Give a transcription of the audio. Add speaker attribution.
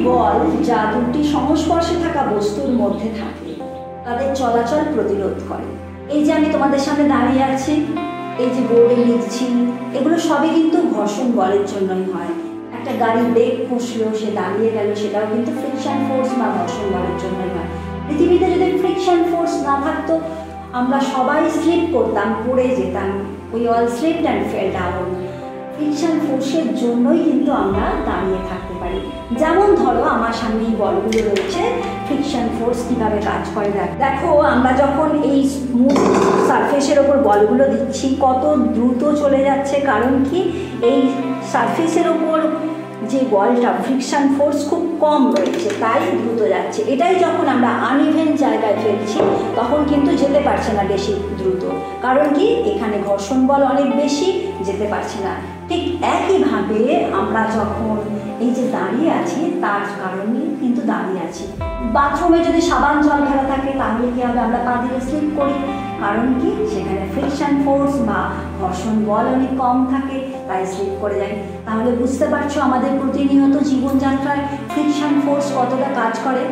Speaker 1: বল যা দুটি সংস্পর্শে থাকা বস্তুর মধ্যে থাকে তাদের চলাচল প্রতিরোধ করে। এই যে আমি তোমাদের সামনে দাঁড়িয়ে আছি, এই যে বোর্ডে লিখছি, এগুলো সবই কিন্তু ঘর্ষণ বলের জন্যই হয়। একটা গাড়ি ব্রেক কষলো, সে দাঁড়িয়ে গেল, সেটাও কিন্তু ফ্রিকশন ফোর্স বা ঘর্ষণ বলের জন্যই হয়। পৃথিবীতে যদি ফ্রিকশন ফোর্স না থাকতো আমরা সবাই স্লিপ করতাম, পড়ে যেতাম। We all slipped and fail down. Friction ফোর্সের জন্যই কিন্তু আমরা দাঁড়িয়ে থাকতে পারি। যেমন ধরো আমার সামনে এই বলগুলো রয়েছে, ফ্রিকশন ফোর্স কীভাবে কাজ করে দেখো, আমরা যখন এই স্মুথ সারফেসের ওপর বলগুলো দিচ্ছি কত দ্রুত চলে যাচ্ছে। কারণ কি, এই সারফেসের ওপর যে বলটা ফ্রিকশন ফোর্স খুব কম রয়েছে, তাই দ্রুত যাচ্ছে। এটাই যখন আমরা আনইভেন জায়গায় ফেলছি তখন কিন্তু যেতে পারছে না বেশি দ্রুত। কারণ কি, এখানে ঘর্ষণ বল অনেক বেশি, যেতে পারছে না। ঠিক একইভাবে আমরা যখন এই যে দাঁড়িয়ে আছি তার কারণে কিন্তু দাঁড়িয়ে আছি। বাথরুমে যদি সাবান জল ভরা থাকে তাহলে কি হবে, আমরা পা দিয়ে স্লিপ করি। কারণ কি, সেখানে ফ্রিকশন ফোর্স বা ঘর্ষণ বল অনেক কম থাকে, তাই স্লিপ করে যায়। তাহলে বুঝতে পারছো আমাদের প্রতিনিয়ত জীবনযাত্রায় ফ্রিকশন ফোর্স কতটা কাজ করে।